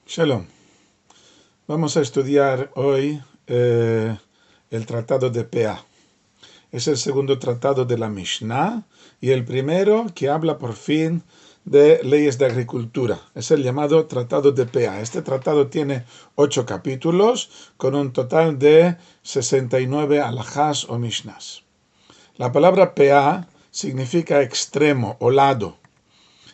Shalom. Vamos a estudiar hoy el tratado de Peah. Es el segundo tratado de la Mishnah y el primero que habla por fin de leyes de agricultura. Es el llamado tratado de Peah. Este tratado tiene 8 capítulos con un total de 69 alajás o mishnás. La palabra Peah significa extremo o lado,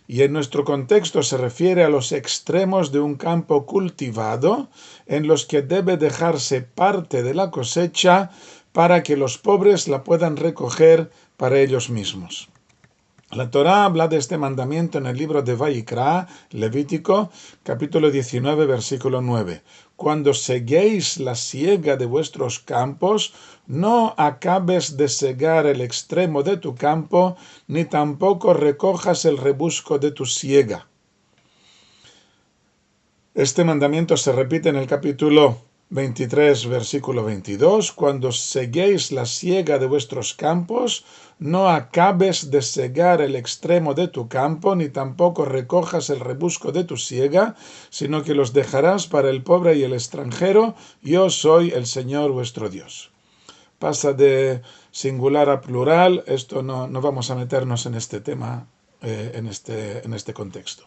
y en nuestro contexto se refiere a los extremos de un campo cultivado en los que debe dejarse parte de la cosecha para que los pobres la puedan recoger para ellos mismos. La Torá habla de este mandamiento en el libro de Vayikra, Levítico, capítulo 19, versículo 9. Cuando seguéis la siega de vuestros campos, no acabes de segar el extremo de tu campo, ni tampoco recojas el rebusco de tu siega. Este mandamiento se repite en el capítulo 23, versículo 22. Cuando seguéis la siega de vuestros campos, no acabes de segar el extremo de tu campo, ni tampoco recojas el rebusco de tu siega, sino que los dejarás para el pobre y el extranjero. Yo soy el Señor vuestro Dios. Pasa de singular a plural. Esto no vamos a meternos en este tema, en este contexto.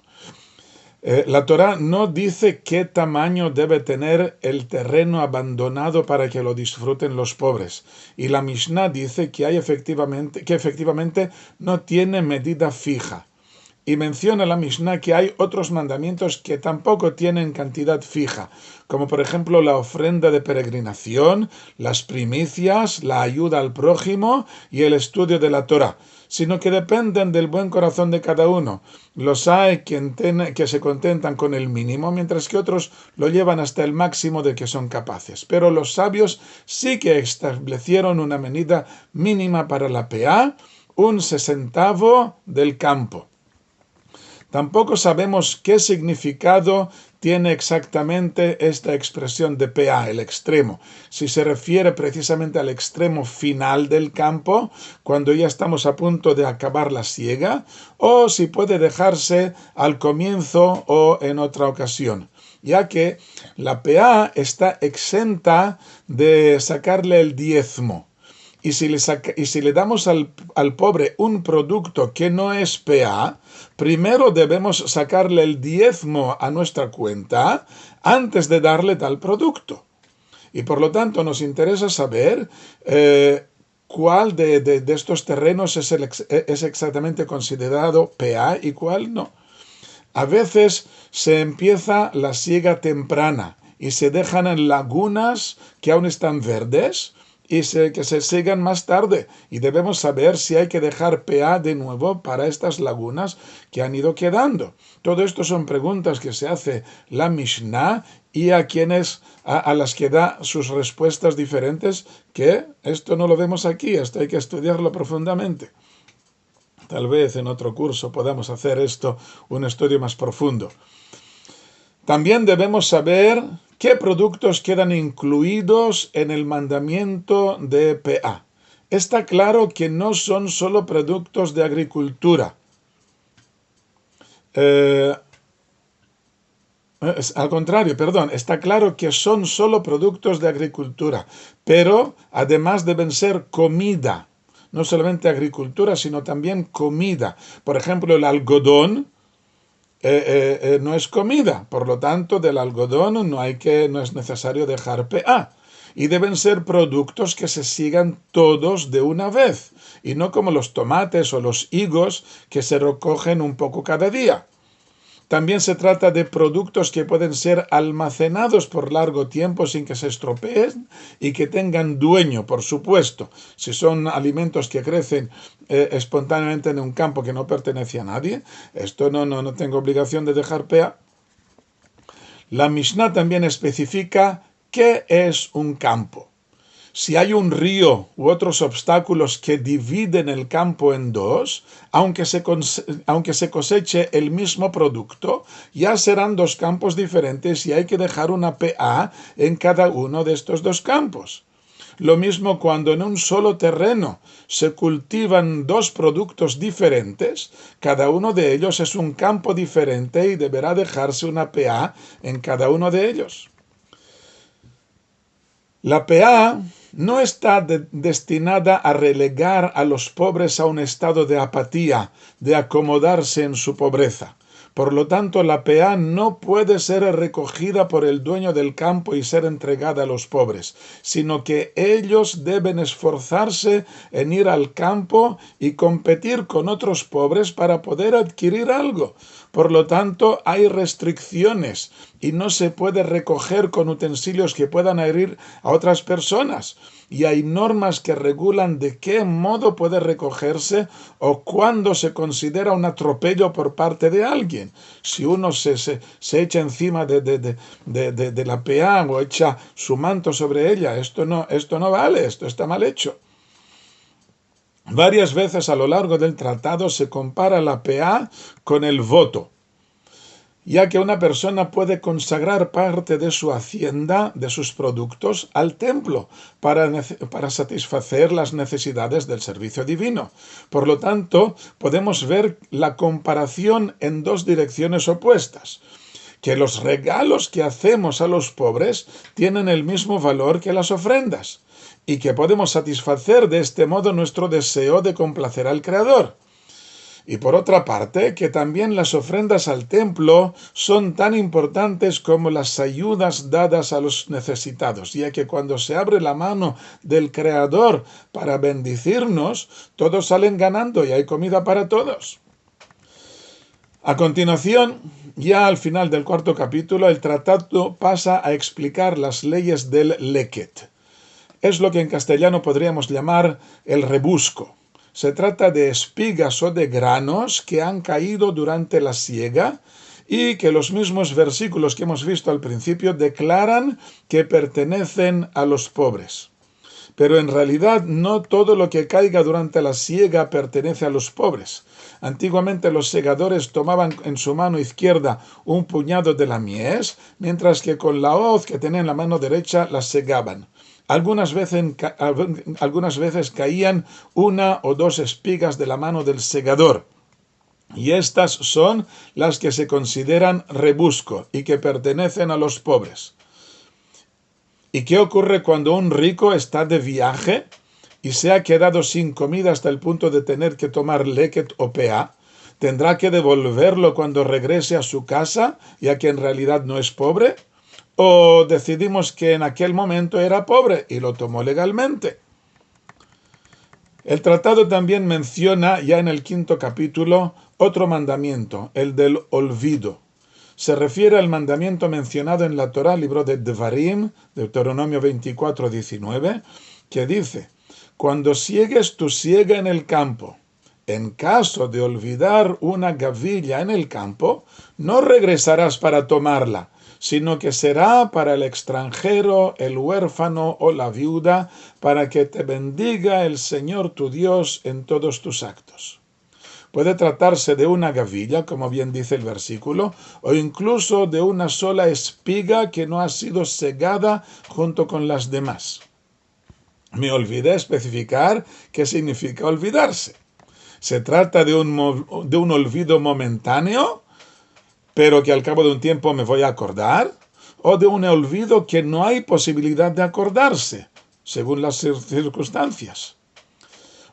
La Torá no dice qué tamaño debe tener el terreno abandonado para que lo disfruten los pobres. Y la Mishnah dice que efectivamente no tiene medida fija. Y menciona la Mishnah que hay otros mandamientos que tampoco tienen cantidad fija, como por ejemplo la ofrenda de peregrinación, las primicias, la ayuda al prójimo y el estudio de la Torá, sino que dependen del buen corazón de cada uno. Los hay que se contentan con el mínimo, mientras que otros lo llevan hasta el máximo de que son capaces. Pero los sabios sí que establecieron una medida mínima para la Peah, un sesentavo del campo. Tampoco sabemos qué significado tiene exactamente esta expresión de Peah, el extremo. Si se refiere precisamente al extremo final del campo, cuando ya estamos a punto de acabar la siega, o si puede dejarse al comienzo o en otra ocasión, ya que la Peah está exenta de sacarle el diezmo. Y si le damos al pobre un producto que no es Peah, primero debemos sacarle el diezmo a nuestra cuenta antes de darle tal producto. Y por lo tanto nos interesa saber cuál de estos terrenos es exactamente considerado Peah y cuál no. A veces se empieza la siega temprana y se dejan en lagunas que aún están verdes, y que se sigan más tarde, y debemos saber si hay que dejar Peah de nuevo para estas lagunas que han ido quedando. Todo esto son preguntas que se hace la Mishnah y a las que da sus respuestas diferentes, que esto no lo vemos aquí, esto hay que estudiarlo profundamente. Tal vez en otro curso podamos hacer esto un estudio más profundo. También debemos saber qué productos quedan incluidos en el mandamiento de Peah. Está claro que no son solo productos de agricultura. Al contrario, está claro que son solo productos de agricultura, pero además deben ser comida. No solamente agricultura, sino también comida. Por ejemplo, el algodón no es comida, por lo tanto del algodón no es necesario dejar Peah, y deben ser productos que se sigan todos de una vez, y no como los tomates o los higos que se recogen un poco cada día. También se trata de productos que pueden ser almacenados por largo tiempo sin que se estropeen y que tengan dueño, por supuesto. Si son alimentos que crecen espontáneamente en un campo que no pertenece a nadie, esto no tengo obligación de dejar Peah. La Mishnah también especifica qué es un campo. Si hay un río u otros obstáculos que dividen el campo en dos, aunque se coseche el mismo producto, ya serán dos campos diferentes y hay que dejar una Peah en cada uno de estos dos campos. Lo mismo cuando en un solo terreno se cultivan dos productos diferentes, cada uno de ellos es un campo diferente y deberá dejarse una PA en cada uno de ellos. La PA no está destinada a relegar a los pobres a un estado de apatía, de acomodarse en su pobreza. Por lo tanto, la PA no puede ser recogida por el dueño del campo y ser entregada a los pobres, sino que ellos deben esforzarse en ir al campo y competir con otros pobres para poder adquirir algo. Por lo tanto, hay restricciones y no se puede recoger con utensilios que puedan herir a otras personas. Y hay normas que regulan de qué modo puede recogerse o cuándo se considera un atropello por parte de alguien. Si uno se echa encima de la PA o echa su manto sobre ella, esto no vale, esto está mal hecho. Varias veces a lo largo del tratado se compara la PA con el voto, ya que una persona puede consagrar parte de su hacienda, de sus productos, al templo para satisfacer las necesidades del servicio divino. Por lo tanto, podemos ver la comparación en dos direcciones opuestas. Que los regalos que hacemos a los pobres tienen el mismo valor que las ofrendas, y que podemos satisfacer de este modo nuestro deseo de complacer al Creador. Y por otra parte, que también las ofrendas al templo son tan importantes como las ayudas dadas a los necesitados, ya que cuando se abre la mano del Creador para bendecirnos, todos salen ganando y hay comida para todos. A continuación, ya al final del cuarto capítulo, el tratado pasa a explicar las leyes del leket. Es lo que en castellano podríamos llamar el rebusco. Se trata de espigas o de granos que han caído durante la siega y que los mismos versículos que hemos visto al principio declaran que pertenecen a los pobres. Pero en realidad no todo lo que caiga durante la siega pertenece a los pobres. Antiguamente los segadores tomaban en su mano izquierda un puñado de la mies, mientras que con la hoz que tenían en la mano derecha la segaban. Algunas veces caían una o dos espigas de la mano del segador, y estas son las que se consideran rebusco y que pertenecen a los pobres. ¿Y qué ocurre cuando un rico está de viaje y se ha quedado sin comida hasta el punto de tener que tomar leket o PA? ¿Tendrá que devolverlo cuando regrese a su casa, ya que en realidad no es pobre? ¿O decidimos que en aquel momento era pobre y lo tomó legalmente? El tratado también menciona, ya en el quinto capítulo, otro mandamiento, el del olvido. Se refiere al mandamiento mencionado en la Torá, libro de Devarim, Deuteronomio 24:19, que dice: cuando siegues tu siega en el campo, en caso de olvidar una gavilla en el campo, no regresarás para tomarla, sino que será para el extranjero, el huérfano o la viuda, para que te bendiga el Señor tu Dios en todos tus actos. Puede tratarse de una gavilla, como bien dice el versículo, o incluso de una sola espiga que no ha sido segada junto con las demás. Me olvidé especificar qué significa olvidarse. ¿Se trata de un olvido momentáneo, pero que al cabo de un tiempo me voy a acordar? ¿O de un olvido que no hay posibilidad de acordarse, según las circunstancias?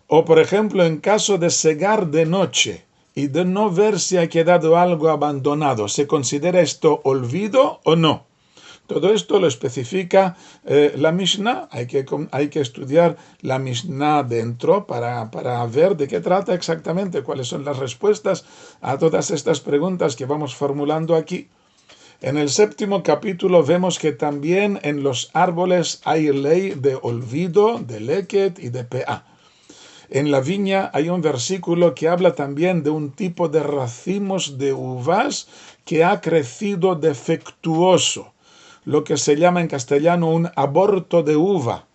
O, por ejemplo, en caso de segar de noche y de no ver si ha quedado algo abandonado, ¿se considera esto olvido o no? Todo esto lo especifica la Mishnah. Hay que estudiar la Mishnah dentro para ver de qué trata exactamente, cuáles son las respuestas a todas estas preguntas que vamos formulando aquí. En el séptimo capítulo vemos que también en los árboles hay ley de olvido, de leket y de PA. En la viña hay un versículo que habla también de un tipo de racimos de uvas que ha crecido defectuoso, lo que se llama en castellano un aborto de uva.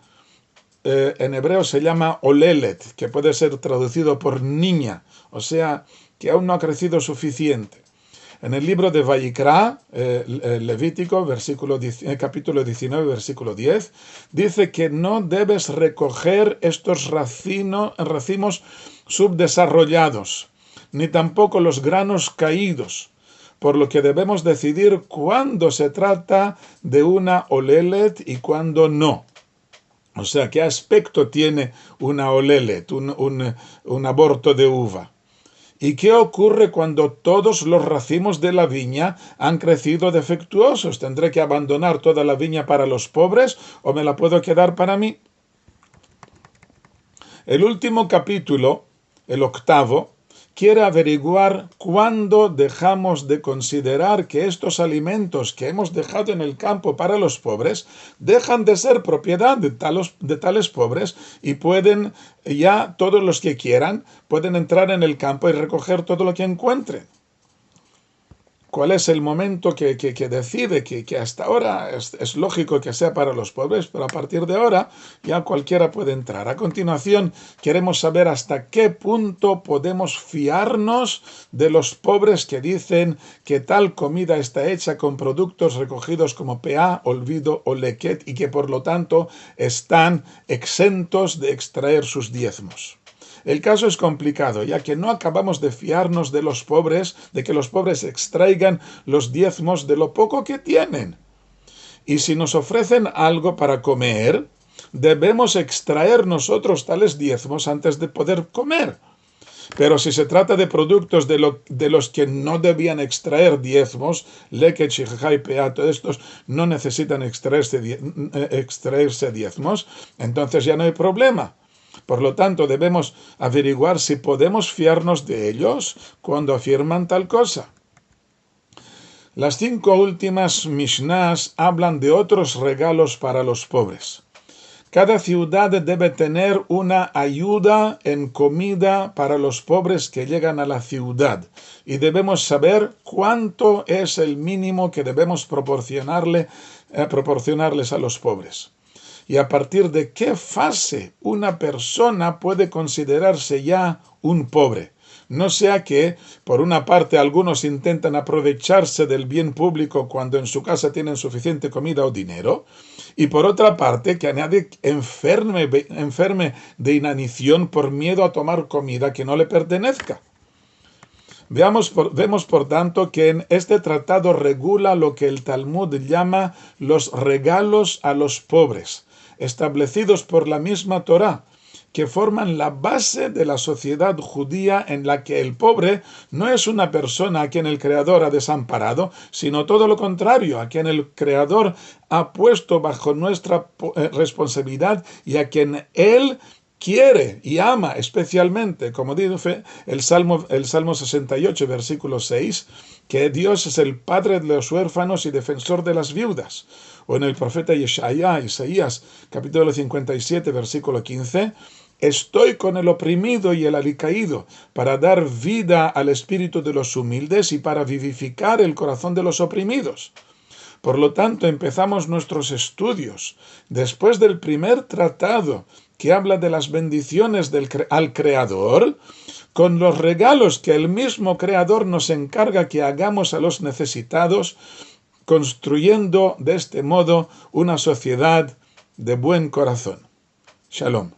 En hebreo se llama olelet, que puede ser traducido por niña, o sea, que aún no ha crecido suficiente. En el libro de Vayikra, Levítico, capítulo 19, versículo 10, dice que no debes recoger estos racimos subdesarrollados, ni tampoco los granos caídos, por lo que debemos decidir cuándo se trata de una olelet y cuándo no. O sea, ¿qué aspecto tiene una olelet, un aborto de uva? ¿Y qué ocurre cuando todos los racimos de la viña han crecido defectuosos? ¿Tendré que abandonar toda la viña para los pobres o me la puedo quedar para mí? El último capítulo, el 8º, quiere averiguar cuándo dejamos de considerar que estos alimentos que hemos dejado en el campo para los pobres dejan de ser propiedad de tales pobres y pueden, ya todos los que quieran, pueden entrar en el campo y recoger todo lo que encuentren. ¿Cuál es el momento que decide que hasta ahora es lógico que sea para los pobres, pero a partir de ahora ya cualquiera puede entrar? A continuación, queremos saber hasta qué punto podemos fiarnos de los pobres que dicen que tal comida está hecha con productos recogidos como peá, olvido o leket y que por lo tanto están exentos de extraer sus diezmos. El caso es complicado, ya que no acabamos de fiarnos de los pobres, de que los pobres extraigan los diezmos de lo poco que tienen. Y si nos ofrecen algo para comer, debemos extraer nosotros tales diezmos antes de poder comer. Pero si se trata de productos de los que no debían extraer diezmos, leket, shijá y peá, todos estos no necesitan extraerse diezmos, entonces ya no hay problema. Por lo tanto, debemos averiguar si podemos fiarnos de ellos cuando afirman tal cosa. Las 5 últimas Mishnás hablan de otros regalos para los pobres. Cada ciudad debe tener una ayuda en comida para los pobres que llegan a la ciudad y debemos saber cuánto es el mínimo que debemos proporcionarles a los pobres. Y a partir de qué fase una persona puede considerarse ya un pobre. No sea que, por una parte, algunos intentan aprovecharse del bien público cuando en su casa tienen suficiente comida o dinero, y por otra parte, que a nadie enferme de inanición por miedo a tomar comida que no le pertenezca. Vemos por tanto que en este tratado regula lo que el Talmud llama los regalos a los pobres, establecidos por la misma Torá, que forman la base de la sociedad judía en la que el pobre no es una persona a quien el Creador ha desamparado, sino todo lo contrario, a quien el Creador ha puesto bajo nuestra responsabilidad y a quien Él quiere y ama especialmente, como dice el Salmo 68, versículo 6, que Dios es el padre de los huérfanos y defensor de las viudas. O en el profeta Isaías, capítulo 57, versículo 15, estoy con el oprimido y el alicaído, para dar vida al espíritu de los humildes y para vivificar el corazón de los oprimidos. Por lo tanto, empezamos nuestros estudios después del primer tratado que habla de las bendiciones al Creador, con los regalos que el mismo Creador nos encarga que hagamos a los necesitados, construyendo de este modo una sociedad de buen corazón. Shalom.